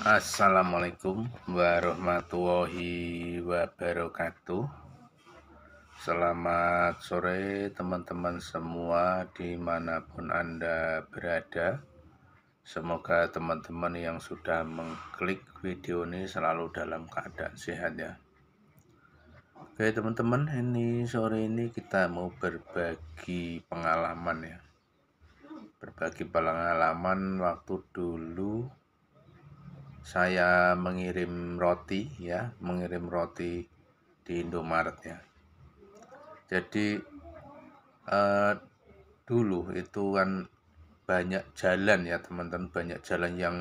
Assalamualaikum warahmatullahi wabarakatuh. Selamat sore teman-teman semua dimanapun Anda berada. Semoga teman-teman yang sudah mengklik video ini selalu dalam keadaan sehat ya. Oke teman-teman, ini sore ini kita mau berbagi pengalaman ya. Berbagi pengalaman waktu dulu saya mengirim roti di Indomaret ya. Jadi dulu itu kan banyak jalan ya teman-teman, banyak jalan yang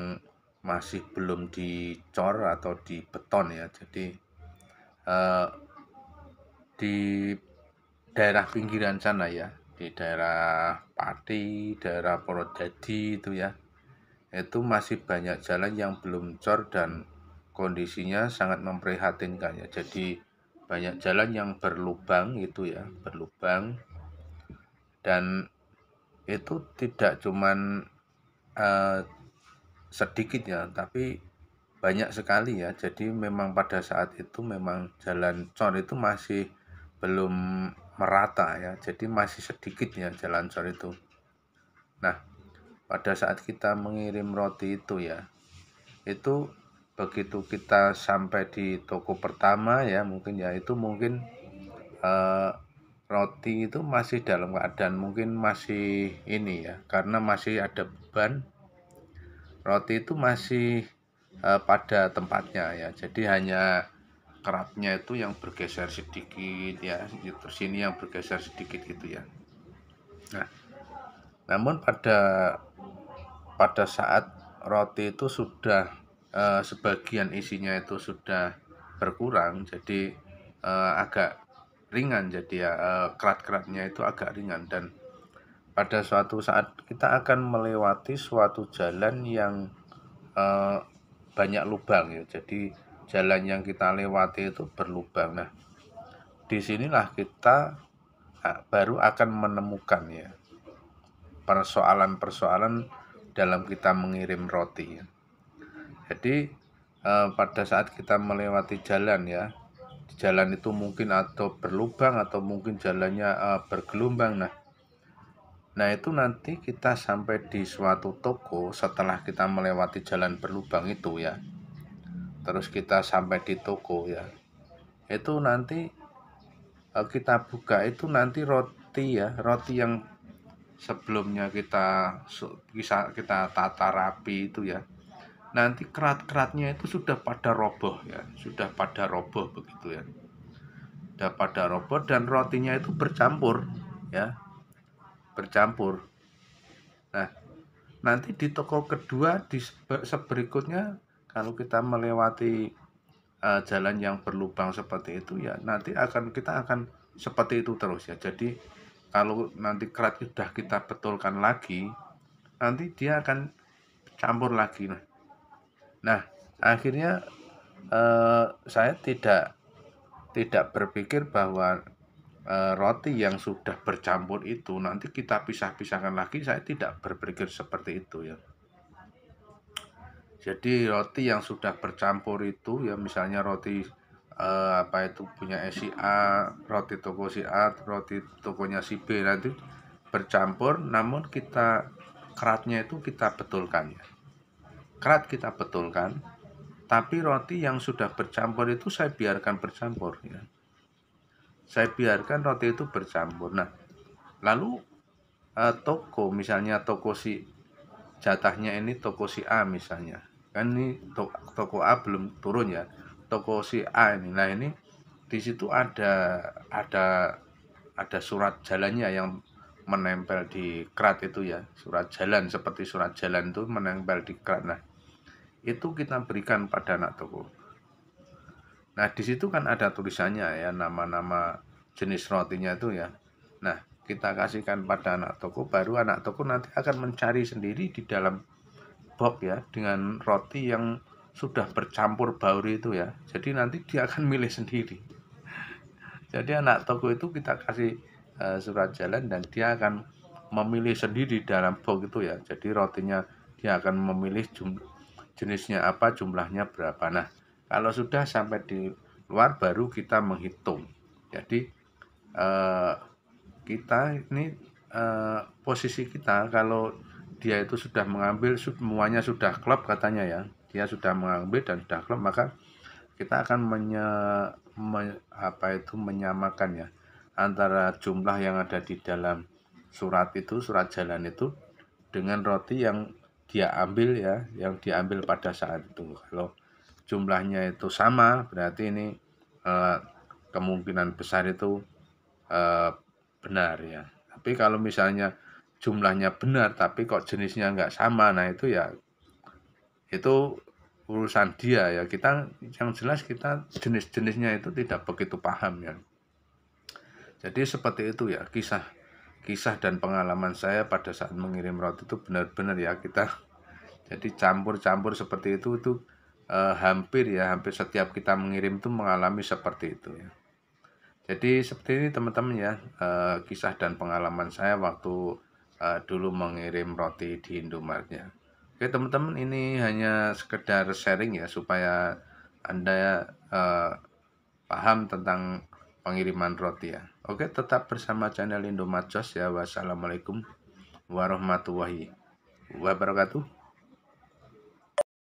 masih belum dicor atau dibeton ya. Jadi eh, di daerah pinggiran sana ya, di daerah Pati, daerah Purwodadi itu ya, itu masih banyak jalan yang belum cor dan kondisinya sangat memprihatinkan ya. Jadi banyak jalan yang berlubang itu ya, berlubang, dan itu tidak cuman eh, sedikit ya, tapi banyak sekali ya. Jadi memang pada saat itu memang jalan cor itu masih belum merata ya, jadi masih sedikit ya jalan cor itu. Nah, pada saat kita mengirim roti itu ya, itu begitu kita sampai di toko pertama ya, mungkin ya itu mungkin eh, roti itu masih dalam keadaan mungkin masih ini ya, karena masih ada beban, roti itu masih pada tempatnya ya, jadi hanya keratnya itu yang bergeser sedikit ya, terus ini yang bergeser sedikit gitu ya. Nah, namun pada saat roti itu sudah sebagian isinya itu sudah berkurang, jadi agak ringan, jadi ya kerat-keratnya itu agak ringan, dan pada suatu saat kita akan melewati suatu jalan yang eh, banyak lubang ya, jadi jalan yang kita lewati itu berlubang. Nah, disinilah kita baru akan menemukan ya persoalan-persoalan dalam kita mengirim roti ya. Jadi pada saat kita melewati jalan ya, jalan itu mungkin atau berlubang atau mungkin jalannya bergelombang. Nah itu nanti kita sampai di suatu toko setelah kita melewati jalan berlubang itu ya. Terus kita sampai di toko ya. Itu nanti kita buka itu nanti roti ya, roti yang sebelumnya bisa kita tata rapi itu ya. Nanti kerat-keratnya itu sudah pada roboh ya, sudah pada roboh begitu ya. Sudah pada roboh dan rotinya itu bercampur ya, bercampur. Nah, nanti di toko kedua di seberikutnya kalau kita melewati jalan yang berlubang seperti itu ya, nanti kita akan seperti itu terus ya. Jadi kalau nanti kerat sudah kita betulkan lagi, nanti dia akan campur lagi. Nah, akhirnya saya tidak berpikir bahwa roti yang sudah bercampur itu nanti kita pisah-pisahkan lagi. Saya tidak berpikir seperti itu ya. Jadi roti yang sudah bercampur itu ya, misalnya roti apa itu punya si A, roti toko si A, roti tokonya si B, nanti bercampur, namun keratnya itu kita betulkan ya. Kerat kita betulkan, tapi roti yang sudah bercampur itu saya biarkan bercampur ya. Saya biarkan roti itu bercampur. Nah, lalu toko misalnya toko si jatahnya ini toko si A misalnya. Kan ini toko A belum turun ya. Toko si A ini. Nah, ini di situ ada ada surat jalannya yang menempel di kerat itu ya. Surat jalan, seperti surat jalan itu menempel di kerat. Nah, itu kita berikan pada anak toko. Nah, di situ kan ada tulisannya ya, nama-nama jenis rotinya itu ya. Nah, kita kasihkan pada anak toko, baru anak toko nanti akan mencari sendiri di dalam box ya, dengan roti yang sudah bercampur baur itu ya. Jadi nanti dia akan milih sendiri. Jadi anak toko itu kita kasih surat jalan dan dia akan memilih sendiri dalam box itu ya. Jadi rotinya dia akan memilih jenisnya apa, jumlahnya berapa. Nah, kalau sudah sampai di luar baru kita menghitung. Jadi kita ini posisi kita kalau dia itu sudah mengambil, semuanya sudah klop katanya ya, dia sudah mengambil dan sudah klop, maka kita akan menyamakan ya antara jumlah yang ada di dalam surat jalan itu dengan roti yang dia ambil ya, yang diambil pada saat itu. Kalau jumlahnya itu sama, berarti ini kemungkinan besar itu benar ya. Tapi kalau misalnya jumlahnya benar tapi kok jenisnya nggak sama, nah itu ya itu urusan dia ya. Kita yang jelas kita jenis-jenisnya itu tidak begitu paham ya. Jadi seperti itu ya, kisah dan pengalaman saya pada saat mengirim roti itu benar-benar ya, kita jadi campur-campur seperti itu hampir setiap kita mengirim itu mengalami seperti itu ya. Jadi seperti ini teman-teman ya, kisah dan pengalaman saya waktu dulu mengirim roti di Indomaret ya. Oke teman-teman, ini hanya sekedar sharing ya supaya Anda paham tentang pengiriman roti ya. Oke, tetap bersama channel Indomaret Jos ya. Wassalamualaikum warahmatullahi wabarakatuh.